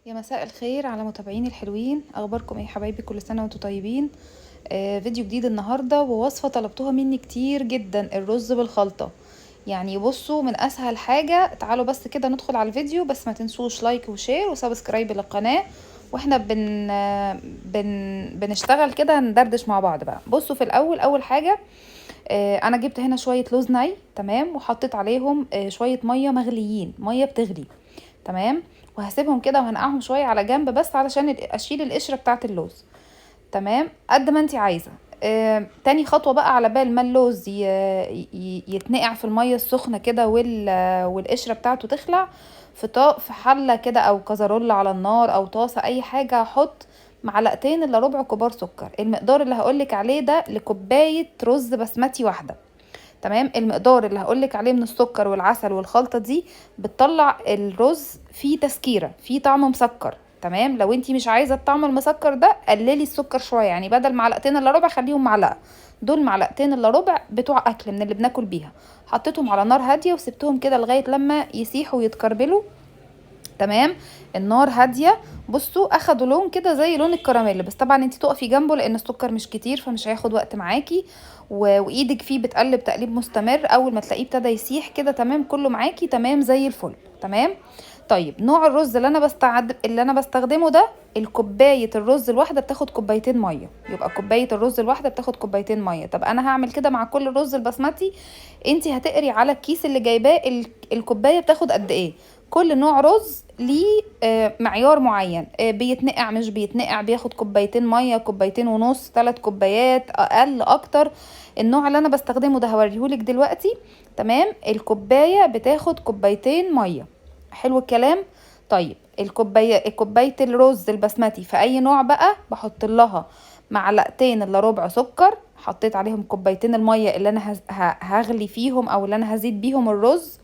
يا مساء الخير على متابعيني الحلوين، اخباركم ايه يا حبايبي؟ كل سنه وانتم طيبين. فيديو جديد النهارده ووصفه طلبتوها مني كتير جدا، الرز بالخلطه. يعني بصوا، من اسهل حاجه. تعالوا بس كده ندخل على الفيديو، بس ما تنسوش لايك وشير وسبسكرايب للقناه. واحنا بنشتغل كده ندردش مع بعض بقى. بصوا، في الاول اول حاجه، انا جبت هنا شويه لوز ني، تمام، وحطيت عليهم شويه ميه مغليين، ميه بتغلي، تمام. وهسيبهم كده وهنقعهم شويه على جنب، بس علشان اشيل القشره بتاعه اللوز، تمام، قد ما انت عايزه. تاني خطوه بقى، على بال ما اللوز يتنقع في الميه السخنه كده والقشره بتاعته تخلع، في حله كده او كزرولة على النار او طاسه، اي حاجه، هحط معلقتين الا ربع كبار سكر. المقدار اللي هقولك عليه ده لكوبايه رز بسمتي واحده، تمام. المقدار اللي هقولك عليه من السكر والعسل والخلطة دي بتطلع الرز فيه تسكيرة، فيه طعم مسكر، تمام. لو انتي مش عايزة الطعم المسكر ده، قللي السكر شوية، يعني بدل معلقتين الا ربع خليهم معلقة. دول معلقتين الا ربع بتوع اكل من اللي بناكل بيها. حطيتهم على نار هادية وسبتهم كده لغاية لما يسيحوا ويتكربلوا، تمام. النار هاديه. بصوا، اخدوا لون كده زي لون الكراميل، بس طبعا انت تقفي جنبه لان السكر مش كتير فمش هياخد وقت معاكي. وايدك فيه بتقلب تقليب مستمر، اول ما تلاقيه ابتدى يسيح كده، تمام، كله معاكي تمام زي الفل، تمام. طيب، نوع الرز اللي انا بستخدمه ده، الكوبايه الرز الواحده بتاخد كوبايتين ميه، يبقى كوبايه الرز الواحده بتاخد كوبايتين ميه. طب انا هعمل كده مع كل الرز البسمتي. انت هتقري على الكيس اللي جايباه الكوبايه بتاخد قد ايه. كل نوع رز ليه معيار معين، بيتنقع مش بيتنقع، بياخد كوبايتين ميه، كوبايتين ونص، 3 كوبايات، اقل اكتر. النوع اللي انا بستخدمه ده هوريهولك دلوقتي، تمام. الكوبايه بتاخد كوبايتين ميه. حلو الكلام. طيب، كوبايه الرز البسمتي في اي نوع بقى بحط لها معلقتين الا ربع سكر. حطيت عليهم كوبايتين الميه اللي انا هغلي فيهم او اللي انا هزيد بيهم الرز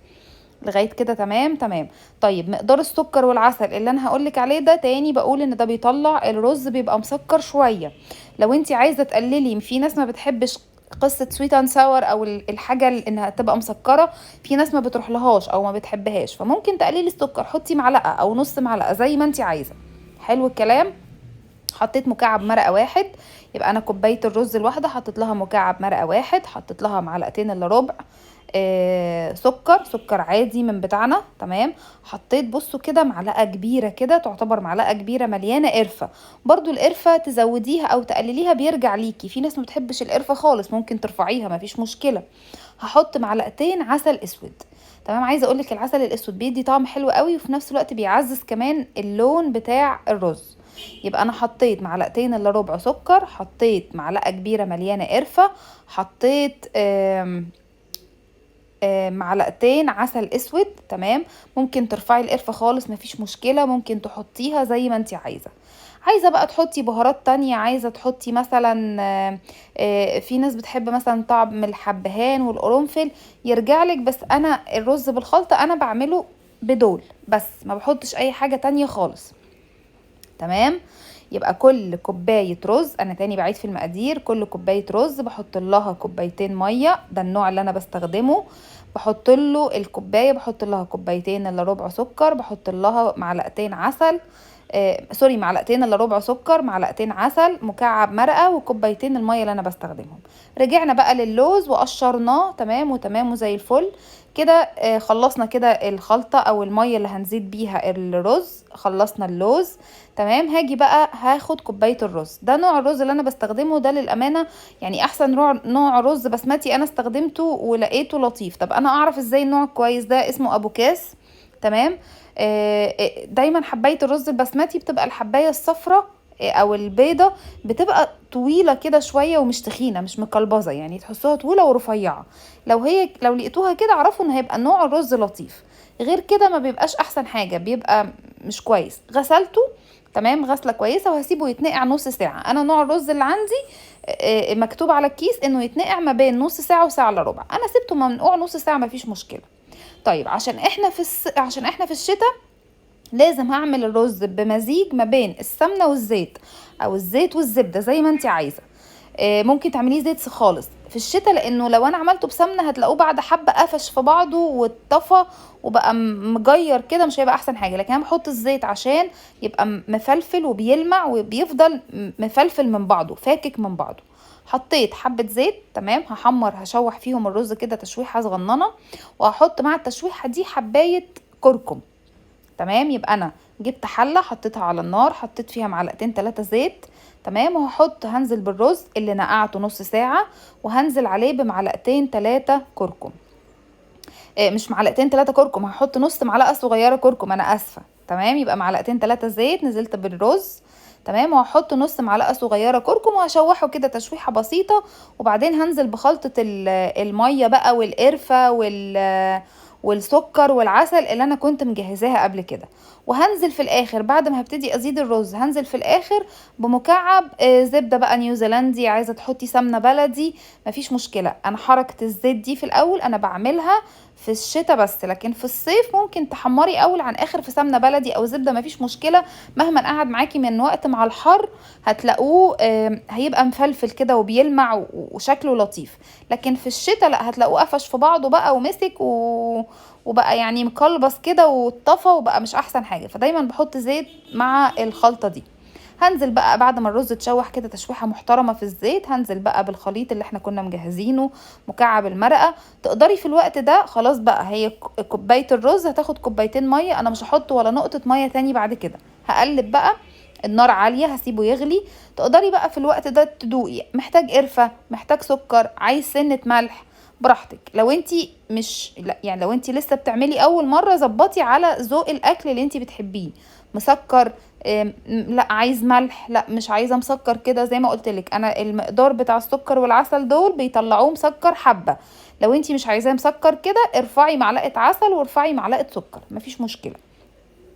لغايه كده، تمام تمام. طيب، مقدار السكر والعسل اللي انا هقولك عليه ده، تاني بقول ان ده بيطلع الرز بيبقى مسكر شويه. لو انت عايزه تقللي، في ناس ما بتحبش قصه سويت اند ساور او الحاجه انها تبقى مسكره، في ناس ما بتروح لهاش او ما بتحبهاش، فممكن تقللي السكر، حطي معلقه او نص معلقه زي ما انت عايزه. حلو الكلام. حطيت مكعب مرقه واحد، يبقى انا كوبايه الرز الواحده حطيت لها مكعب مرقه واحد، حطيت لها معلقتين الا ربع سكر عادي من بتاعنا، تمام. حطيت، بصوا كده، معلقه كبيره كده، تعتبر معلقه كبيره مليانه قرفه. برضو القرفه تزوديها او تقلليها بيرجع ليكي، في ناس ما بتحبش القرفه خالص، ممكن ترفعيها مفيش مشكله. هحط معلقتين عسل اسود، تمام. عايزه اقولك العسل الاسود بيدي طعم حلو قوي، وفي نفس الوقت بيعزز كمان اللون بتاع الرز. يبقى انا حطيت معلقتين الا ربع سكر، حطيت معلقه كبيره مليانه قرفه، حطيت معلقتين عسل اسود، تمام. ممكن ترفعي القرفة خالص مفيش مشكلة، ممكن تحطيها زي ما انت عايزة. عايزة بقى تحطي بهارات تانية، عايزة تحطي مثلا في ناس بتحب مثلا طعم الحبهان والقرنفل، يرجعلك. بس انا الرز بالخلطة انا بعمله بدول بس، ما بحطش اي حاجة تانية خالص، تمام. يبقى كل كوباية رز، انا تاني بعيد في المقادير، كل كوباية رز بحط لها كوبايتين مية، ده النوع اللي انا بستخدمه. بحط له الكوباية، بحط لها كوبايتين الا ربع سكر، بحط لها معلقتين عسل، سوري، معلقتين الا ربع سكر، معلقتين عسل، مكعب مرقة، وكوبايتين المية اللي انا بستخدمهم. رجعنا بقى للوز وقشرناه، تمام وتمام وزي الفل كده. خلصنا كده الخلطة او المية اللي هنزيد بيها الرز، خلصنا اللوز، تمام. هاجي بقى هاخد كوبايه الرز ده، نوع الرز اللي انا بستخدمه ده للامانه يعني احسن نوع رز بسمتي انا استخدمته ولقيته لطيف. طب انا اعرف ازاي النوع الكويس ده؟ اسمه ابو كاس، تمام. دايما حبايه الرز البسمتي بتبقى الحبايه الصفراء او البيضه، بتبقى طويله كده شويه ومش تخينه، مش مقلبظه، يعني تحسوها طويله ورفيعه. لو لقيتوها كده اعرفوا ان هيبقى نوع الرز لطيف. غير كده ما بيبقاش احسن حاجه، بيبقى مش كويس. غسلته، تمام، غسله كويسه، وهسيبه يتنقع نص ساعه. انا نوع الرز اللي عندي مكتوب على الكيس انه يتنقع ما بين نص ساعه وساعه الا ربع، انا سبته منقوع نص ساعه مفيش مشكله. طيب، عشان احنا في الشتاء، لازم هعمل الرز بمزيج ما بين السمنه والزيت، او الزيت والزبده زي ما انت عايزه. ممكن تعمليه زيت خالص في الشتاء، لانه لو انا عملته بسمنه هتلاقوه بعد حبه قفش في بعضه واتطفى وبقى مجير كده، مش هيبقى احسن حاجه. لكن انا بحط الزيت عشان يبقى مفلفل وبيلمع وبيفضل مفلفل من بعضه، فاكك من بعضه. حطيت حبه زيت، تمام. هشوح فيهم الرز كده تشويحه صغننه، وهحط مع التشويحه دي حبايه كركم، تمام. يبقى انا جبت حله حطيتها على النار، حطيت فيها معلقتين 3 زيت، تمام. هنزل بالرز اللي نقعته نص ساعه، وهنزل عليه بمعلقتين 3 كركم. مش معلقتين 3 كركم، هحط نص معلقه صغيره كركم، انا اسفه، تمام. يبقى معلقتين 3 زيت، نزلت بالرز، تمام. وهحط نص معلقه صغيره كركم وهشوحه كده تشويحه بسيطه. وبعدين هنزل بخلطه الميه بقى والقرفه والسكر والعسل اللي انا كنت مجهزاها قبل كده. وهنزل في الاخر بعد ما هبتدي ازيد الرز، هنزل في الاخر بمكعب زبده بقى نيوزيلندي، عايزه تحطي سمنه بلدي مفيش مشكله. انا حركه الزيت دي في الاول انا بعملها في الشتاء بس، لكن في الصيف ممكن تحمري اول عن اخر في سمنه بلدي او زبده مفيش مشكله. مهما قعد معاكي من وقت مع الحر هتلاقوه هيبقى مفلفل كده وبيلمع وشكله لطيف. لكن في الشتاء لا، هتلاقوه قفش في بعضه بقى ومسك وبقى يعني مكلبص كده واتطفى وبقى مش احسن حاجه. فدايما بحط زيت مع الخلطه دي. هنزل بقى بعد ما الرز اتشوح كده تشويحه محترمه في الزيت، هنزل بقى بالخليط اللي احنا كنا مجهزينه، مكعب المرقه. تقدري في الوقت ده خلاص بقى، هي كوبايه الرز هتاخد كوبايتين ميه، انا مش هحط ولا نقطه ميه تاني بعد كده. هقلب بقى، النار عاليه، هسيبه يغلي. تقدري بقى في الوقت ده تدوقي، محتاج قرفه، محتاج سكر، عايز سنه ملح، براحتك. لو انتي مش لا يعني لو انتي لسه بتعملي اول مره، ظبطي على ذوق الاكل اللي انتي بتحبيه. مسكر، لا عايز ملح، لا مش عايزه مسكر كده. زي ما قلت لك، انا المقدار بتاع السكر والعسل دول بيطلعوه مسكر حبه. لو انتي مش عايزاه مسكر كده، ارفعي معلقه عسل وارفعي معلقه سكر، مفيش مشكله.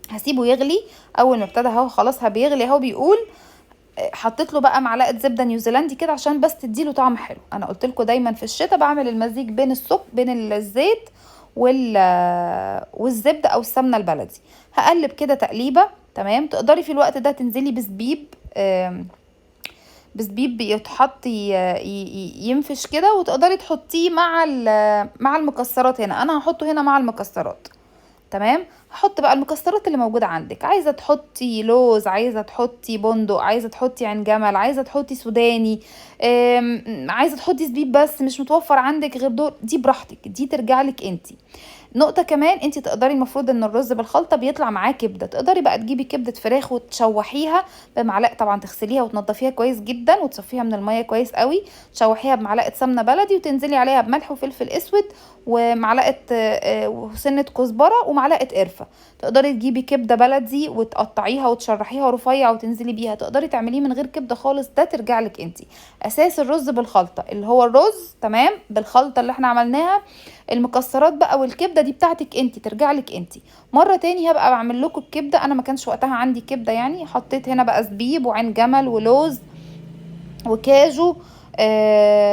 هسيبه يغلي. اول ما ابتدى اهو خلاص بيغلي اهو بيقول، حطيت له بقى معلقه زبده نيوزيلندي كده عشان بس تديله طعم حلو. انا قلت لكم دايما في الشتاء بعمل المزيج بين الزيت والزبده او السمنه البلدي. هقلب كده تقليبه، تمام. تقدري في الوقت ده تنزلي بزبيب، بزبيب بيتحط ينفش كده، وتقدري تحطيه مع المكسرات. هنا انا هحطه هنا مع المكسرات، تمام. هحط بقى المكسرات اللي موجوده عندك، عايزه تحطي لوز، عايزه تحطي بندق، عايزه تحطي عين جمل، عايزه تحطي سوداني، عايزه تحطي زبيب بس مش متوفر عندك غير دول، دي براحتك، دي ترجع لك انتي. نقطة كمان، انت تقدري، المفروض ان الرز بالخلطة بيطلع معاه كبدة، تقدري بقى تجيبي كبدة فراخ وتشوحيها بمعلقة، طبعا تغسليها وتنضفيها كويس جدا وتصفيها من المية كويس قوي، تشوحيها بمعلقة سمنة بلدي وتنزلي عليها بملح وفلفل اسود ومعلقة وسنة كزبرة ومعلقة قرفة. تقدري تجيبي كبدة بلدي وتقطعيها وتشرحيها رفيع وتنزلي بيها، تقدري تعمليه من غير كبدة خالص، ده ترجع لك انتي. اساس الرز بالخلطة اللي هو الرز، تمام، بالخلطة اللي احنا عملناها. المكسرات بقى والكبده دي بتاعتك انتي، ترجع لك انتي. مره تاني هبقى بعمل لكم الكبده، انا ما كانش وقتها عندي كبده يعني. حطيت هنا بقى زبيب وعين جمل ولوز وكاجو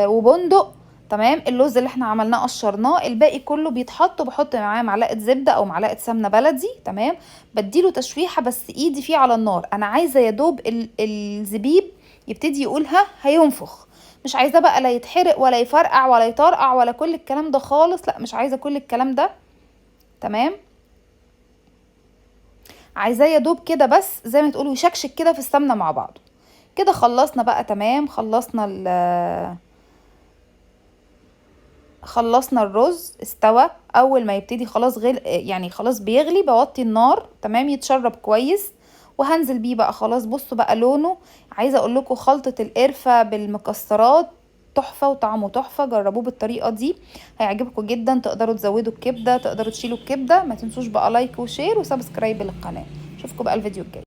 وبندق، تمام. اللوز اللي احنا عملناه قشرناه، الباقي كله بيتحط، وبحط معاه معلقه زبده او معلقه سمنه بلدي، تمام. بديله تشويحه بس ايدي فيه على النار، انا عايزه يا دوب الزبيب يبتدي يقول هينفخ. مش عايزاه بقى لا يتحرق ولا يفرقع ولا يطرقع ولا كل الكلام ده خالص، لا مش عايزه كل الكلام ده، تمام. عايزاه يا دوب كده بس زي ما تقولوا يشكشك كده في السمنه مع بعض. كده خلصنا بقى، تمام. خلصنا الرز استوى. اول ما يبتدي خلاص يعني خلاص بيغلي، بوطي النار، تمام، يتشرب كويس. وهنزل بيه بقى خلاص. بصوا بقى لونه، عايزه اقول لكم خلطه القرفه بالمكسرات تحفه وطعمه تحفه، جربوه بالطريقه دي هيعجبكم جدا. تقدروا تزودوا الكبده، تقدروا تشيلوا الكبده. ما تنسوش بقى لايك وشير وسبسكرايب للقناه. اشوفكم بقى الفيديو الجاي.